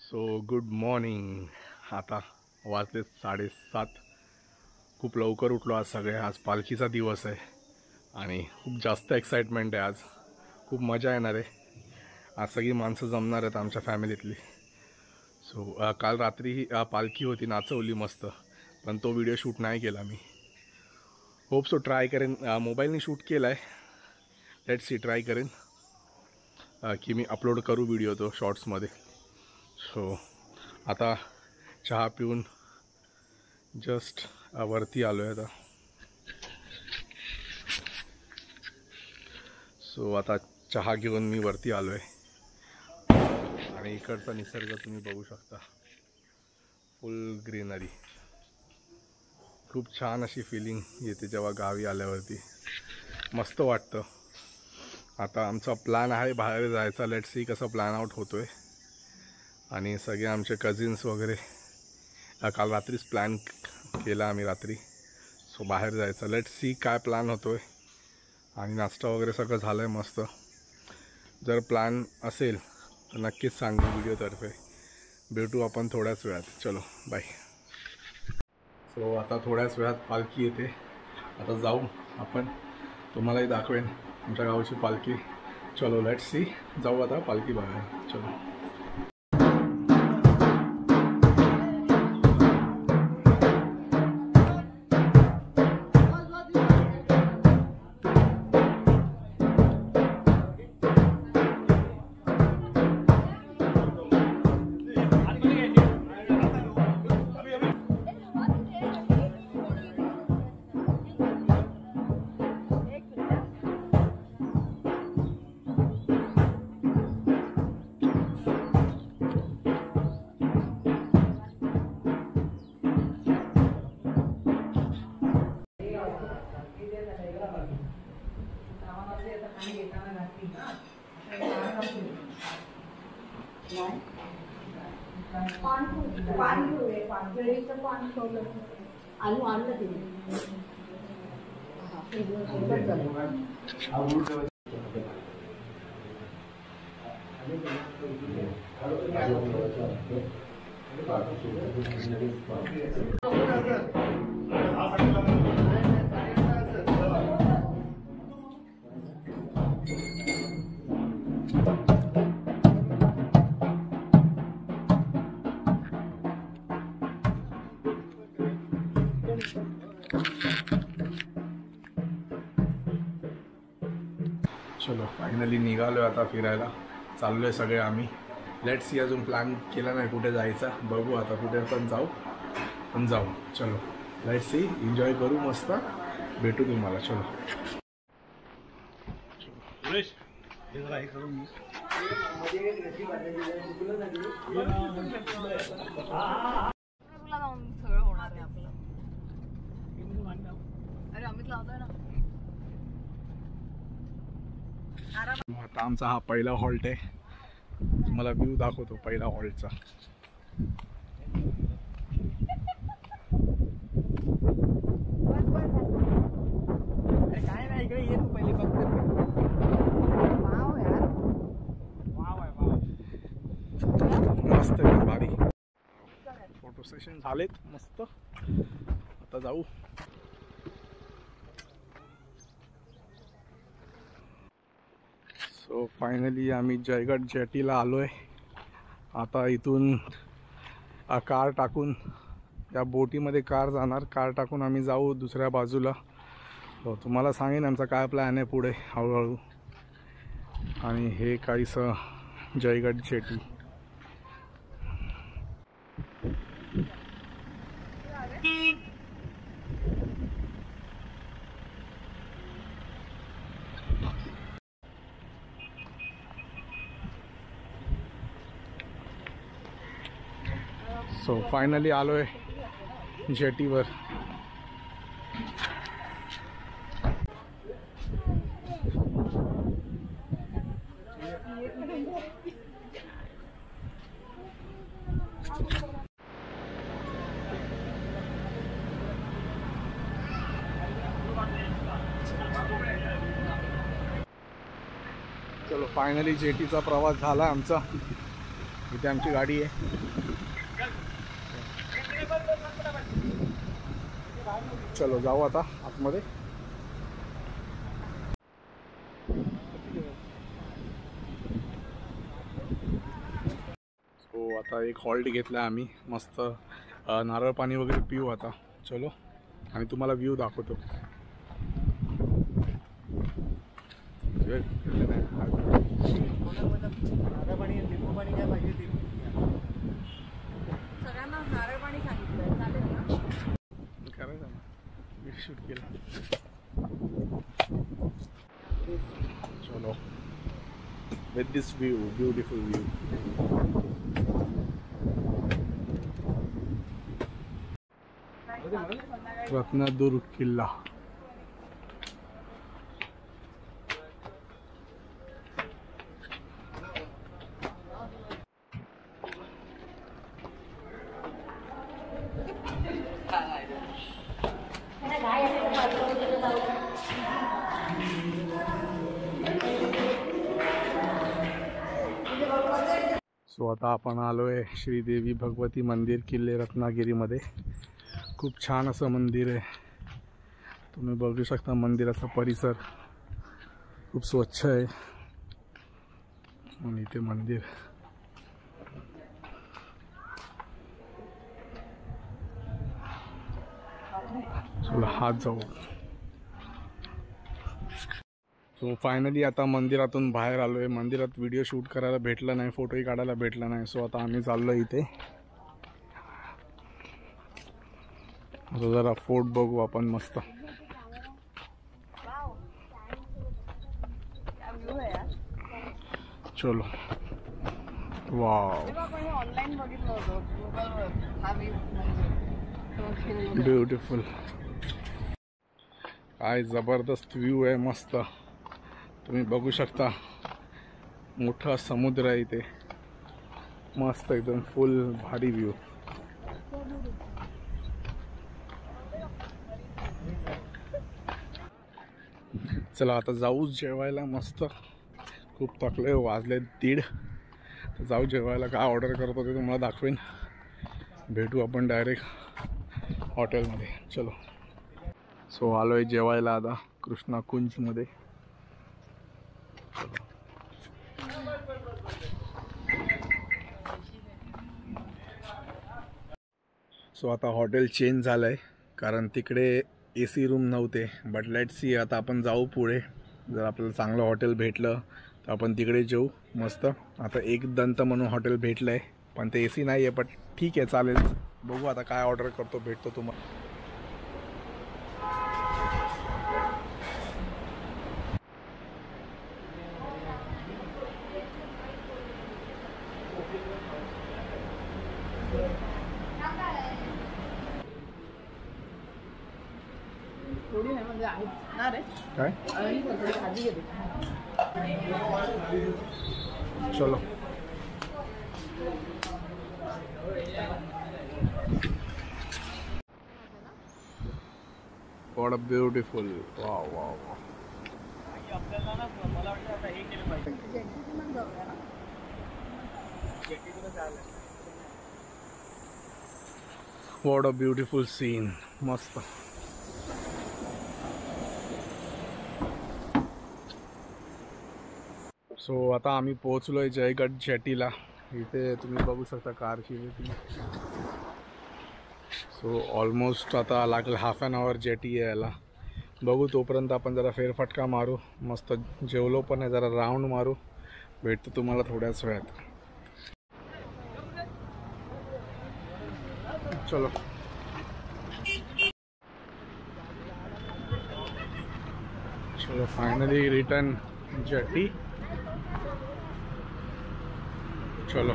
So good morning. आता वाजले 7:30. खूप लवकर उठलो आज सगळे. आज पालखीचा दिवस आहे आणि खूप जास्त एक्साइटमेंट आहे. आज खूप मजा येणार आहे. आज सगळी माणसं जमणार आहेत आमच्या फॅमिलीतली. सो काल रात्री पालखी होती, नाचवली मस्त, पण तो व्हिडिओ शूट नाही केला मी. होप सो ट्राय करेन. मोबाईलने शूट केला आहे. लेट्स सी, ट्राय करेन की मी अपलोड करू व्हिडिओ तो शॉर्ट्समध्ये. सो आता चहा पिऊन जस्ट वरती आलो आहे आता. सो आता चहा घेऊन मी वरती आलो आहे आणि इकडचा निसर्ग तुम्ही बघू शकता. फुल ग्रीनरी. खूप छान अशी फिलिंग येते जेव्हा गावी आल्यावरती. मस्त वाटतं. आता आमचा प्लॅन आहे बाहेर जायचा. लेट्स सी कसा प्लॅन आउट होतो आहे. आणि सगळे आमचे कझिन्स वगैरे काल रात्रीच प्लॅन केला आम्ही रात्री. सो बाहेर जायचं. लेट्स सी काय प्लॅन होतो आहे. आणि नाश्ता वगैरे सगळं झालं आहे मस्त. जर प्लॅन असेल तर नक्कीच सांगू व्हिडिओतर्फे. भेटू आपण थोड्याच वेळात. चलो बाय. सो आता थोड्याच वेळात पालखी येते. आता जाऊ आपण. तुम्हालाही दाखवेन आमच्या गावची पालखी. चलो लेट्स सी. जाऊ आता पालखी बघायला. चलो. आलू आणलं ते चलो फायनली निघालो आता फिरायला. चाललो आहे सगळे आम्ही. Let's see. अजून प्लॅन केला नाही कुठे जायचा. बघू आता कुठे पण जाऊ. चलो लेट्स सी. एन्जॉय करू मस्त. भेटू तुम्हाला. चलो. आता आमचा हा पहिला हॉल्ट आहे. तुम्हाला व्ह्यू दाखवतो पहिला हॉल्टचा. काय नाही इकडे ये तू पहिले मस्त आहे. भारी फोटो सेशन झालेत मस्त. आता जाऊ. सो फायनली आम्ही जयगड जेटीला आलो आहे. आता इथून कार टाकून त्या बोटीमध्ये कार जाणार. कार टाकून आम्ही जाऊ दुसऱ्या बाजूला. तुम्हाला सांगेन आमचा काय प्लॅन आहे पुढे हळूहळू. आणि हे काहीसं जयगड जेटी. सो फायनली आलो आहे जेटीवर. चलो फायनली जेटीचा प्रवास झाला आमचा. इथे आमची गाडी आहे. चलो जाऊ आता आतमध्ये. सो आता एक हॉल्ट घेतला आम्ही. मस्त नारळ पाणी वगैरे पिऊ आता. चलो आणि तुम्हाला व्ह्यू दाखवतो. सगळ्यांना नारळ पाणी सांगितलं चालेल ना? करायचं ना, मी शूट केलं. चलो with this view, beautiful view. Ratnadurg किल्ला. सो आता आपण आलोय श्रीदेवी भगवती मंदिर, किल्ले रत्नागिरीमध्ये. खूप छान असं मंदिर आहे. तुम्ही बघू शकता मंदिराचा परिसर खूप स्वच्छ आहे. आणि इथे मंदिर. चला हात जाऊ. सो फायनली आता मंदिरातून बाहेर आलोय. मंदिरात व्हिडिओ शूट करायला भेटला नाही, फोटोही काढायला भेटला नाही. सो आता आम्ही चाललोय इथे. आता जरा फोर्ट बघू आपण मस्त. चलो. Wow, beautiful. काय जबरदस्त व्ह्यू आहे. मस्त तुम्ही बघू शकता. मोठा समुद्र आहे इथे. मस्त एकदम फुल भारी व्ह्यू. चला आता जाऊ जेवायला. मस्त खूप थकले, वाजले 1:30. तर जाऊ जेवायला. काय ऑर्डर करतो ते तुम्हाला दाखवेन. भेटू आपण डायरेक्ट हॉटेलमध्ये. चलो. सो आलोय जेवायला आता कृष्णा कुंजमध्ये. सो आता हॉटेल चेंज झालं आहे कारण तिकडे AC रूम नव्हते. बट लेट्स सी, आता आपण जाऊ पुढे. जर आपल्याला चांगलं हॉटेल भेटलं तर आपण तिकडे जाऊ. मस्त. आता एक दंत म्हणून हॉटेल भेटलं आहे, पण ते AC नाही आहे. पण ठीक आहे, चालेल. बघू आता काय ऑर्डर करतो, भेटतो तुम्हाला. थोडी नाही म्हणजे आहे ना रे. काय आणि थोडी भाजी घेते. चलो. What a beautiful. Wow, wow, wow. What a beautiful scene. मस्त. सो आता आम्ही पोहोचलोय जयगड जेटीला. इथे तुम्ही बघू शकता कारची वेटिंग. सो ऑलमोस्ट आता लागलं हाफ ॲन आवर जेटी यायला. बघू तोपर्यंत आपण जरा फेरफटका मारू. मस्त जेवलो पण आहे, जरा राऊंड मारू. भेटतो तुम्हाला थोड्याच वेळात. चलो. चलो फायनली रिटर्न जेटी. चलो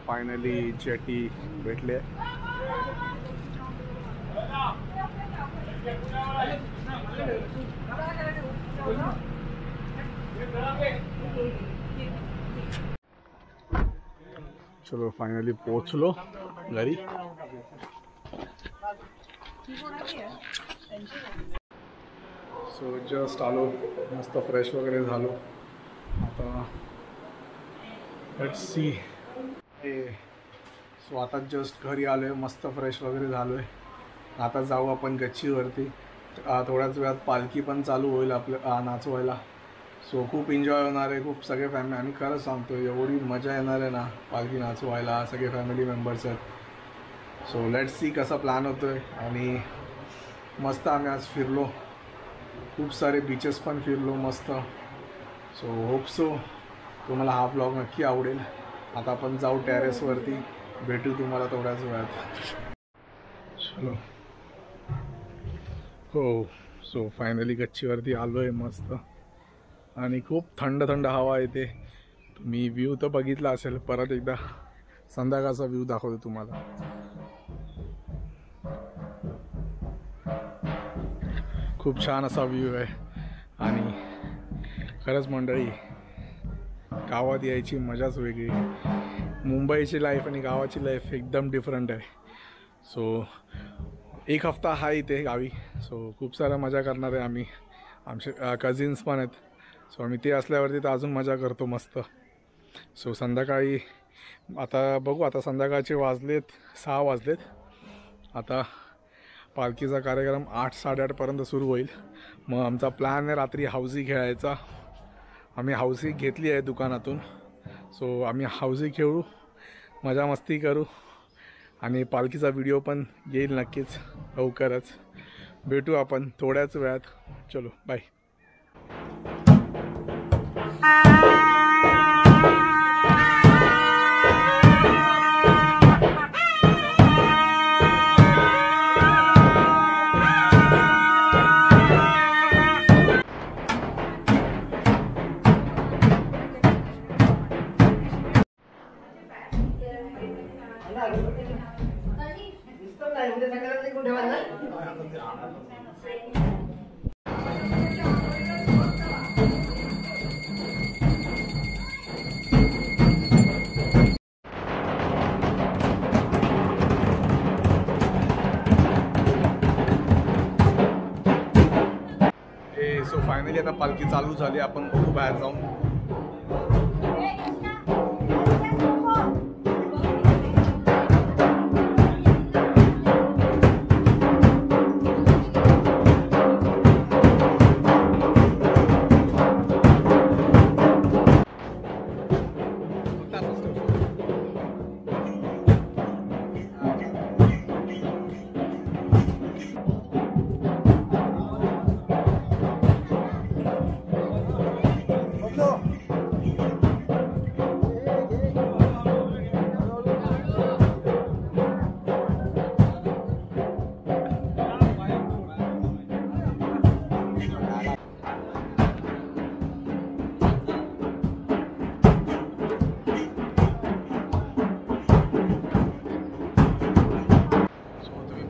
फायनली जेटी भेटले. चलो फायनली पोहोचलो घरी. सो जस्ट आलो, मस्त फ्रेश वगैरे झालो. आता लेट्स सी. सो आता जस्ट घरी आलो आहे, मस्त फ्रेश वगैरे झालो आहे. आता जाऊ आपण गच्चीवरती. थोड्याच वेळात पालखी पण चालू होईल आपलं नाचवायला. सो खूप एन्जॉय होणार आहे. खूप सगळे फॅमिली, आणि खरंच सांगतो एवढी मजा येणार आहे ना पालखी नाचवायला. सगळे फॅमिली मेंबर्स आहेत. सो लेट्स सी कसा प्लॅन होतो आहे. आणि मस्त आम्ही आज फिरलो, खूप सारे बीचेस पण फिरलो मस्त. सो होप सो तुम्हाला हा ब्लॉग नक्की आवडेल. आता आपण जाऊ टेरेसवरती, भेटू तुम्हाला थोड्याच वेळात. चलो. हो, सो फायनली गच्चीवरती आलो आहे मस्त, आणि खूप थंड थंड हवा येते. तुम्ही व्ह्यू तर बघितला असेल, परत एकदा संध्याकाळचा व्ह्यू दाखवतो तुम्हाला. खूप छान असा व्ह्यू आहे. आणि खरंच मंडळी, गावात यायची मजाच वेगळी. मुंबईची लाईफ आणि गावाची लाईफ एकदम डिफरंट आहे. सो एक हफ्ता आहे इथे गावी. सो खूप सारा मजा करणार आहे आम्ही. आमचे कझिन्स पण आहेत. सो आम्ही ते असल्यावरती तर अजून मजा करतो मस्त. सो संध्याकाळी आता बघू, आता संध्याकाळचे 6 वाजलेत. आता पालखीचा कार्यक्रम 8-8:30पर्यंत सुरू होईल. मग आमचा प्लॅन आहे रात्री हाऊसी खेळायचा. आम्ही हाऊसी घेतली आहे दुकानातून. सो आम्ही हाऊसी खेळू, मजा मस्ती करू, आणि पालखीचा व्हिडिओ पण येईल नक्कीच लवकरच. भेटू आपण थोड्याच वेळात. चलो बाय. सो फायनली आता पालखी चालू झाली. आपण बघू बाहेर जाऊन.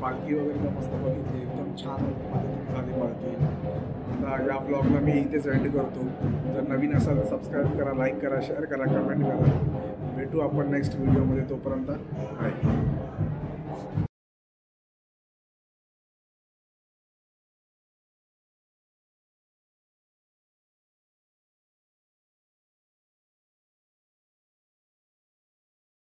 पालखी वगैरे मस्त बघितली, एकदम छान पद्धतीने झाली पालखी. आता या ब्लॉगला मी इथेच एंड करतो. जर नवीन असाल तर सबस्क्राईब करा, लाईक करा, शेअर करा, कमेंट करा. भेटू आपण नेक्स्ट व्हिडिओमध्ये. तोपर्यंत बाय.